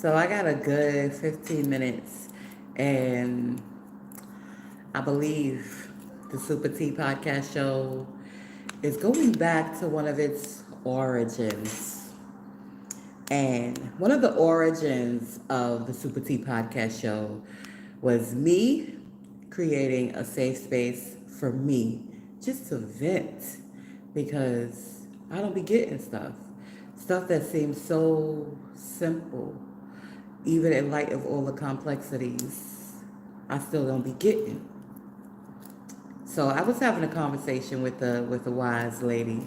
So I got a good 15 minutes, and I believe the SupaTea Podcast Show is going back to one of its origins. And one of the origins of the SupaTea Podcast Show was me creating a safe space for me just to vent because I don't be getting stuff that seems so simple, even in light of all the complexities, I still don't be getting. So I was having a conversation with a wise lady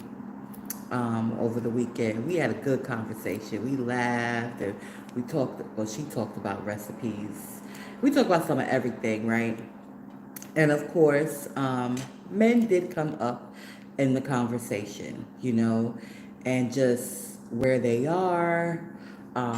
over the weekend. We had a good conversation. We laughed and we talked. Well, she talked about recipes. We talked about some of everything, right? And of course, men did come up in the conversation, and just where they are,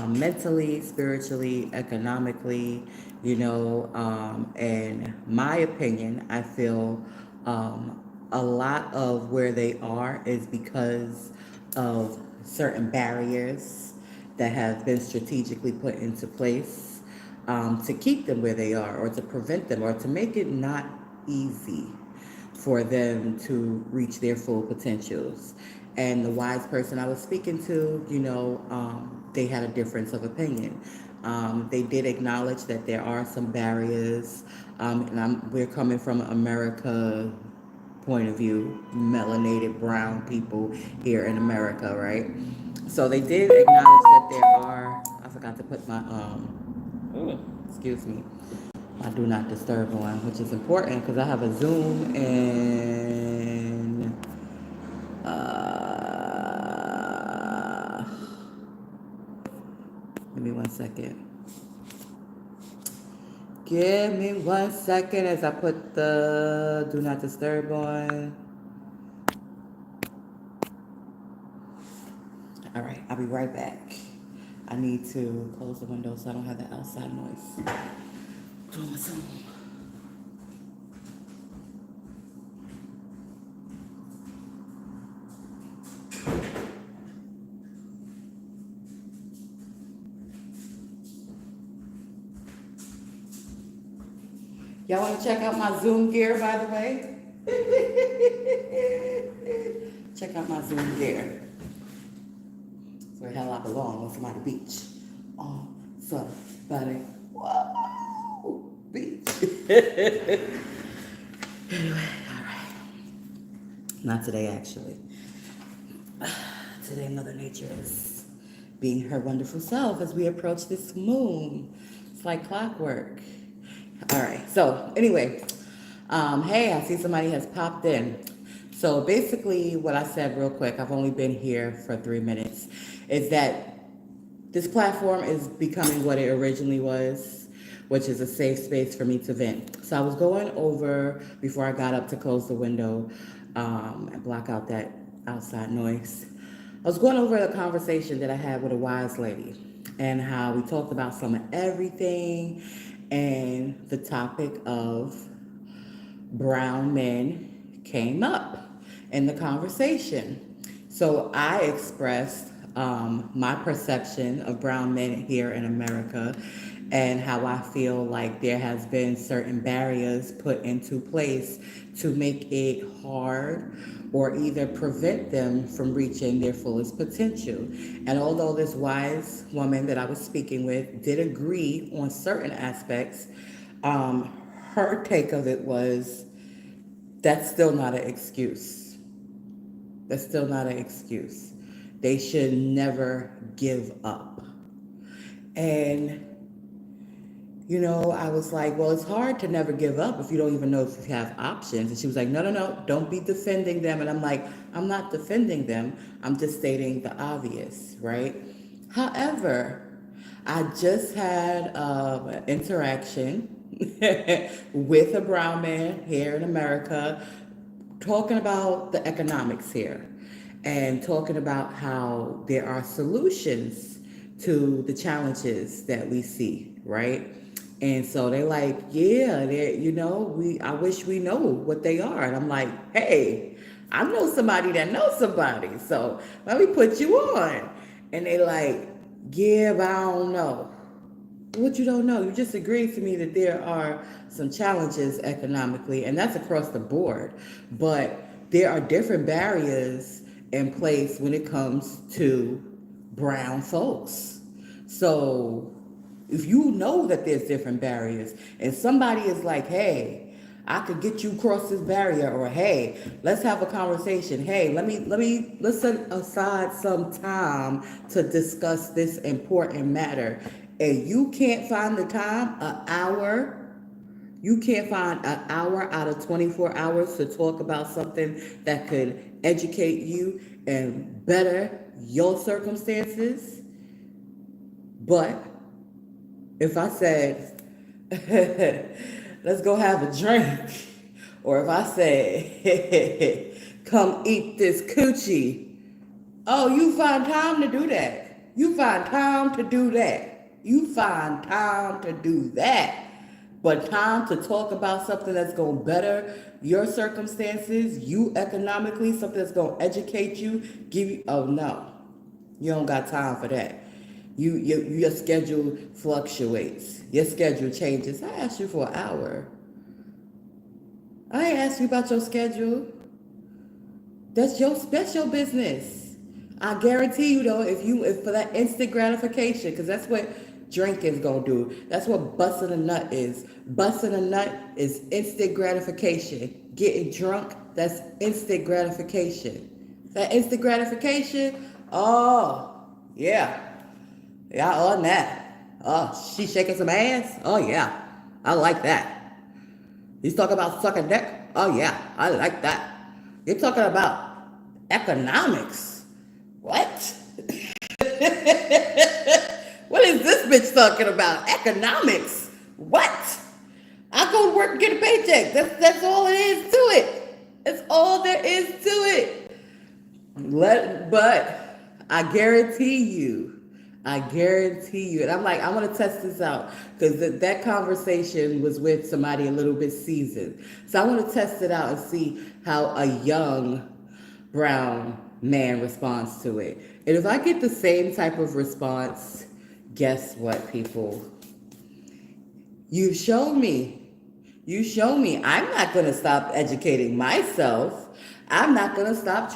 mentally, spiritually, economically, and my opinion, I feel a lot of where they are is because of certain barriers that have been strategically put into place to keep them where they are, or to prevent them, or to make it not easy for them to reach their full potentials. And the wise person I was speaking to, they had a difference of opinion. They did acknowledge that there are some barriers, and we're coming from America point of view, melanated brown people here in America, right? So they did acknowledge that there are. I forgot to put my excuse me, my do not disturb on, which is important because I have a Zoom in give me 1 second. Give me 1 second as I put the do not disturb on. All right, I'll be right back. I need to close the window so I don't have the outside noise. Doing my Zoom. Y'all want to check out my Zoom gear, by the way? Check out my Zoom gear. That's where the hell I belong on somebody beach. On somebody beach. Anyway, all right. Not today, actually. Today, Mother Nature is being her wonderful self as we approach this moon. It's like clockwork. All right. So anyway, hey, I see somebody has popped in. So basically what I said real quick, I've only been here for 3 minutes, is that this platform is becoming what it originally was, which is a safe space for me to vent. So I was going over, before I got up to close the window and block out that outside noise, I was going over a conversation that I had with a wise lady and how we talked about some of everything, and the topic of brown men came up in the conversation. So I expressed my perception of brown men here in America and how I feel like there has been certain barriers put into place to make it hard or either prevent them from reaching their fullest potential. And although this wise woman that I was speaking with did agree on certain aspects, her take of it was, that's still not an excuse. That's still not an excuse. They should never give up. And I was like, well, it's hard to never give up if you don't even know if you have options. And she was like, no, don't be defending them. And I'm like, I'm not defending them. I'm just stating the obvious, right? However, I just had an interaction with a brown man here in America talking about the economics here and talking about how there are solutions to the challenges that we see, right? And so they're like, yeah, I wish we know what they are. And I'm like, hey, I know somebody that knows somebody, so let me put you on. And they like, yeah, but I don't know. What you don't know? You just agreed to me that there are some challenges economically, and that's across the board. But there are different barriers in place when it comes to brown folks. So if you know that there's different barriers, and somebody is like, hey, I could get you across this barrier, or hey, let's have a conversation. Hey, let's set aside some time to discuss this important matter. And you can't find the time, you can't find an hour out of 24 hours to talk about something that could educate you and better your circumstances. But if I said, let's go have a drink, or if I said, come eat this coochie, oh, you find time to do that. You find time to do that. You find time to do that. But time to talk about something that's going to better your circumstances, you economically, something that's going to educate you, give you, oh no, you don't got time for that. Your schedule fluctuates. Your schedule changes. I asked you for an hour. I ain't asked you about your schedule. That's your business. I guarantee you though, if for that instant gratification, because that's what drinking's gonna do. That's what busting a nut is. Busting a nut is instant gratification. Getting drunk, that's instant gratification. That instant gratification, oh yeah. Yeah, on that. Oh, she shaking some ass? Oh yeah. I like that. He's talking about sucking dick? Oh yeah, I like that. You're talking about economics. What? What is this bitch talking about? Economics? What? I go to work and get a paycheck. That's all it is to it. That's all there is to it. But I guarantee you, and I'm like, I want to test this out because that conversation was with somebody a little bit seasoned. So I want to test it out and see how a young brown man responds to it. And if I get the same type of response, guess what, people? You show me. I'm not going to stop educating myself. I'm not going to stop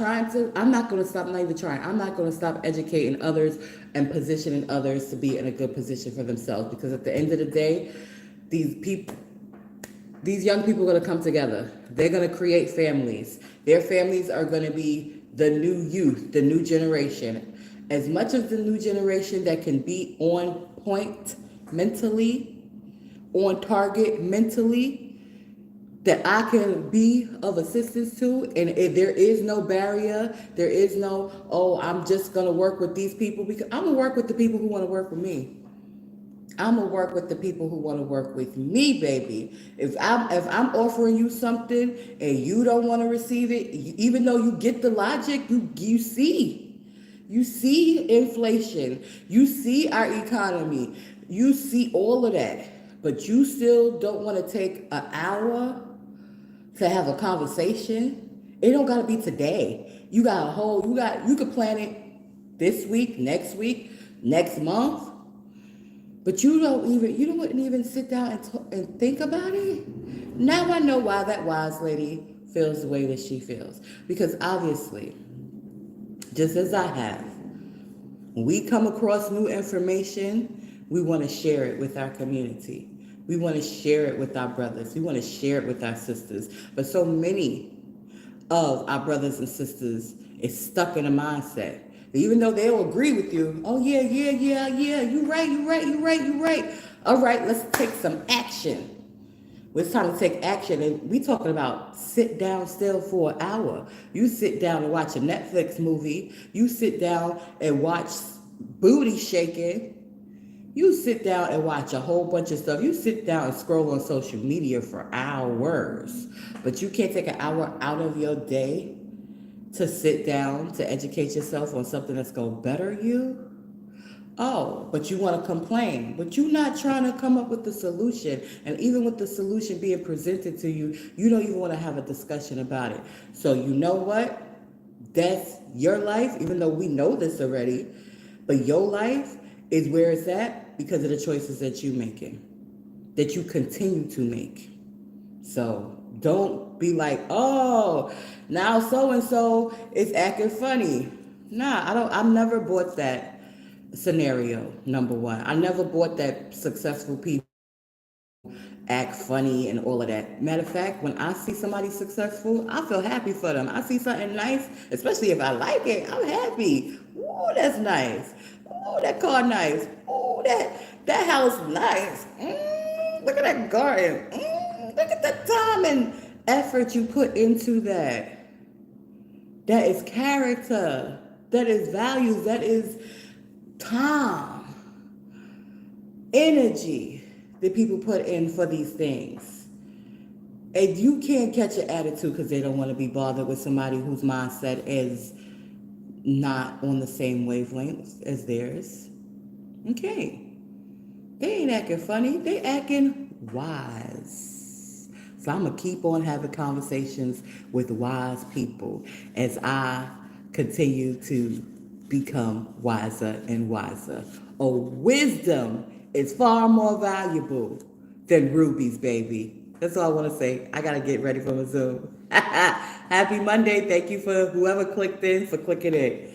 educating others and positioning others to be in a good position for themselves. Because at the end of the day, these young people are going to come together. They're going to create families. Their families are going to be the new youth, the new generation. As much as the new generation that can be on point mentally, on target mentally, that I can be of assistance to, and if there is no barrier, there is no, oh, I'm just gonna work with these people, because I'm gonna work with the people who wanna work with me. I'm gonna work with the people who wanna work with me, baby. If I'm offering you something and you don't wanna receive it, even though you get the logic, you see inflation, you see our economy, you see all of that, but you still don't wanna take an hour to have a conversation. It don't gotta be today. You could plan it this week, next month, but you wouldn't even sit down and think about it. Now I know why that wise lady feels the way that she feels. Because obviously, just as I have, when we come across new information, we want to share it with our community. We want to share it with our brothers. We want to share it with our sisters. But so many of our brothers and sisters is stuck in a mindset. Even though they'll agree with you, oh yeah, you're right. All right, let's take some action. It's time to take action, and we talking about sit down still for an hour. You sit down and watch a Netflix movie. You sit down and watch booty shaking. You sit down and watch a whole bunch of stuff. You sit down and scroll on social media for hours, but you can't take an hour out of your day to sit down to educate yourself on something that's going to better you. Oh, but you want to complain, but you're not trying to come up with the solution. And even with the solution being presented to you, you don't even want to have a discussion about it. So you know what? That's your life, even though we know this already, but your life is where it's at. that because of the choices that you're making, that you continue to make. So don't be like, oh, now so and so is acting funny. Nah, I've never bought that scenario. Number one, I never bought that successful people act funny and all of that. Matter of fact, when I see somebody successful, I feel happy for them. I see something nice, especially if I like it, I'm happy. Oh, that's nice. Oh, that car nice. Oh, that house nice. Look at that garden. Look at the time and effort you put into that. That is character. That is values. That is time, energy that people put in for these things. And you can't catch an attitude because they don't want to be bothered with somebody whose mindset is not on the same wavelength as theirs. Okay. They ain't acting funny. They acting wise. So I'm going to keep on having conversations with wise people as I continue to become wiser and wiser. Oh, wisdom is far more valuable than rubies, baby. That's all I want to say. I got to get ready for my Zoom. Happy Monday. Thank you for whoever clicked in for clicking in.